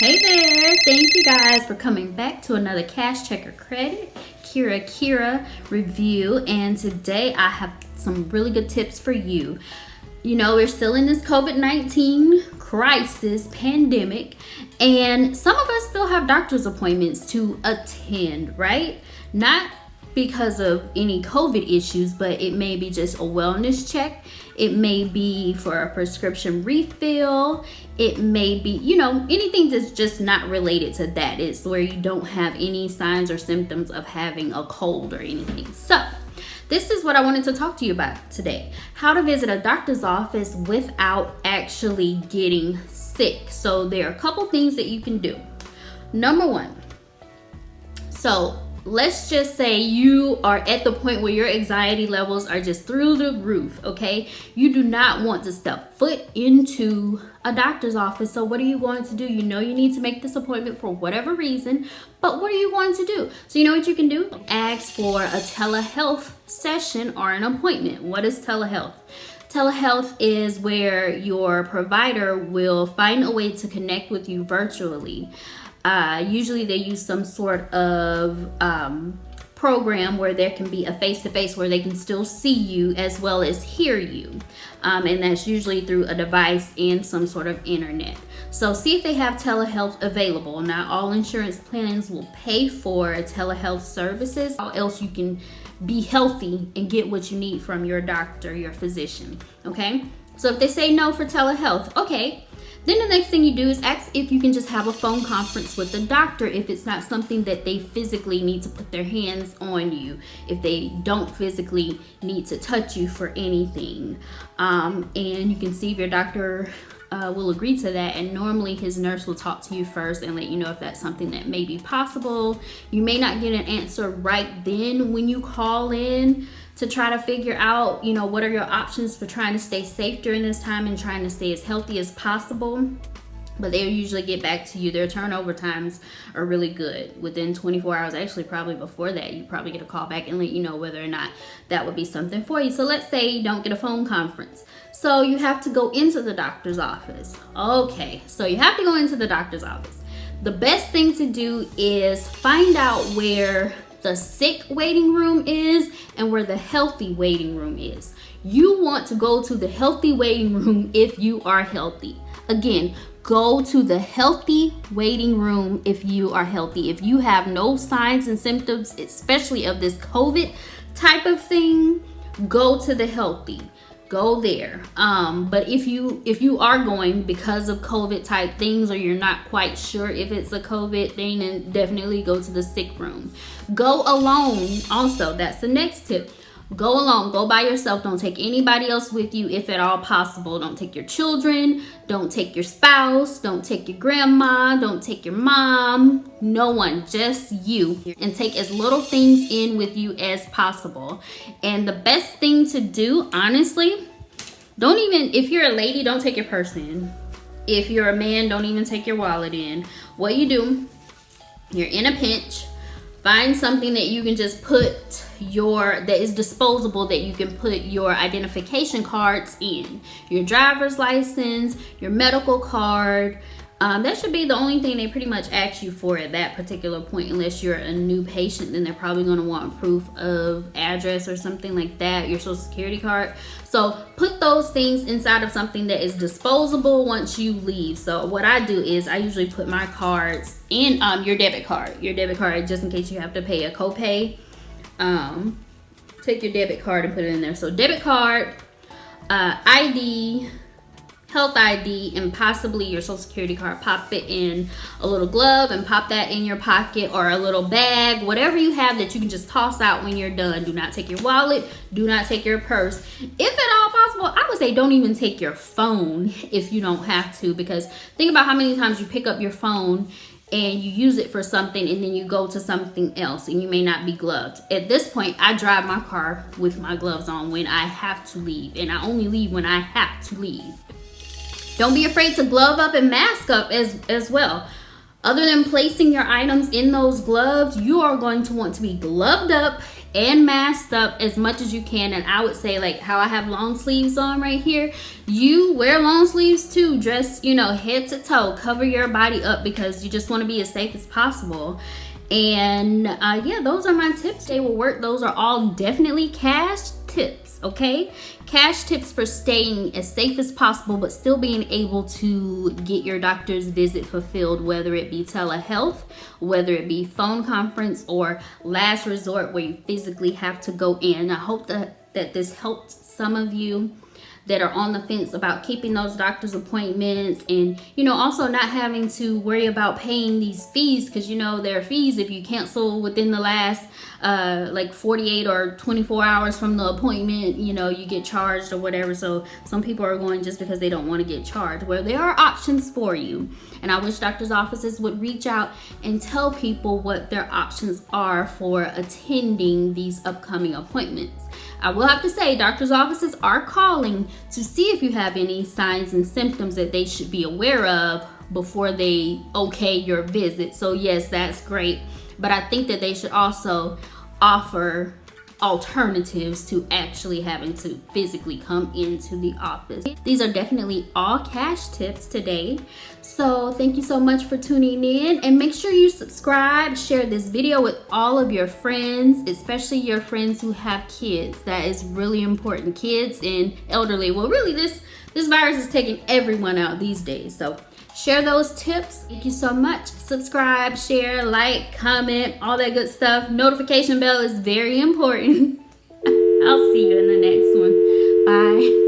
Hey there, thank you guys for coming back to another Cash Checker Credit Kira review, and today I have some really good tips for you. You know, we're still in this COVID-19 crisis pandemic, and some of us still have doctor's appointments to attend, right? Not because of any COVID issues, but it may be just a wellness check. It may be for a prescription refill. It may be, anything that's just not related to that. It's where you don't have any signs or symptoms of having a cold or anything. So this is what I wanted to talk to you about today. How to visit a doctor's office without actually getting sick. So there are a couple things that you can do. Number one, so let's just say you are at the point where your anxiety levels are just through the roof, okay? You do not want to step foot into a doctor's office. So what are you going to do? You know you need to make this appointment for whatever reason, but what are you going to do? So you know what you can do? Ask for a telehealth session or an appointment. What is telehealth? Telehealth is where your provider will find a way to connect with you virtually. Usually they use some sort of program where there can be a face-to-face where they can still see you as well as hear you. And that's usually through a device and some sort of internet. So see if they have telehealth available. Not all insurance plans will pay for telehealth services. How else you can be healthy and get what you need from your doctor, your physician, okay? So if they say no for telehealth, okay. Then the next thing you do is ask if you can just have a phone conference with the doctor if it's not something that they physically need to put their hands on you, if they don't physically need to touch you for anything. And you can see if your doctor will agree to that, and normally his nurse will talk to you first and let you know if that's something that may be possible. You may not get an answer right then when you call in to try to figure out, what are your options for trying to stay safe during this time and trying to stay as healthy as possible. But they'll usually get back to you. Their turnover times are really good. Within 24 hours, actually probably before that, you probably get a call back and let you know whether or not that would be something for you. So let's say you don't get a phone conference. So you have to go into the doctor's office. Okay, so you have to go into the doctor's office. The best thing to do is find out where the sick waiting room is and where the healthy waiting room is. You want to go to the healthy waiting room if you are healthy. Again, go to the healthy waiting room if you are healthy. If you have no signs and symptoms, especially of this COVID type of thing, go to the healthy. Go there. But if you are going because of COVID type things, or you're not quite sure if it's a COVID thing, then definitely go to the sick room. Go alone. Also, that's the next tip. Go alone. Go by yourself. Don't take anybody else with you if at all possible. Don't take your children. Don't take your spouse. Don't take your grandma. Don't take your mom. No one. Just you. And take as little things in with you as possible. And the best thing to do, honestly, if you're a lady, don't take your purse in. If you're a man, don't even take your wallet in. What you do, you're in a pinch. Find something that you can just put that is disposable, that you can put your identification cards in. Your driver's license, your medical card. That should be the only thing they pretty much ask you for at that particular point, unless you're a new patient. Then they're probably going to want proof of address or something like that, your social security card. So put those things inside of something that is disposable once you leave. So what I do is I usually put my cards in your debit card just in case you have to pay a copay. Take your debit card and put it in there. So debit card, ID, health ID, and possibly your social security card. Pop it in a little glove and pop that in your pocket, or a little bag, whatever you have that you can just toss out when you're done. Do not take your wallet. Do not take your purse. If at all possible, I would say don't even take your phone if you don't have to, because think about how many times you pick up your phone and you use it for something and then you go to something else and you may not be gloved. At this point, I drive my car with my gloves on when I have to leave, and I only leave when I have to leave. Don't be afraid to glove up and mask up as well. Other than placing your items in those gloves, you are going to want to be gloved up and masked up as much as you can. And I would say, like how I have long sleeves on right here, you wear long sleeves too. Dress, you know, head to toe, cover your body up, because you just want to be as safe as possible. And yeah, those are my tips. They will work. Those are all definitely cash tips, okay? Cash tips for staying as safe as possible, but still being able to get your doctor's visit fulfilled, whether it be telehealth, whether it be phone conference, or last resort where you physically have to go in. I hope that this helped some of you that are on the fence about keeping those doctor's appointments, and you know, also not having to worry about paying these fees, because you know there are fees if you cancel within the last like 48 or 24 hours from the appointment. You know, you get charged or whatever. So some people are going just because they don't want to get charged, where there are options for you. And I wish doctors' offices would reach out and tell people what their options are for attending these upcoming appointments. I will have to say, doctors' offices are calling to see if you have any signs and symptoms that they should be aware of before they okay your visit. So yes, that's great. But I think that they should also offer alternatives to actually having to physically come into the office. These are definitely all cash tips today. So thank you so much for tuning in, and make sure you subscribe, share this video with all of your friends, especially your friends who have kids. That is really important. Kids and elderly. Well, really this virus is taking everyone out these days. So share those tips. Thank you so much. Subscribe, share, like, comment, all that good stuff. Notification bell is very important. I'll see you in the next one. Bye.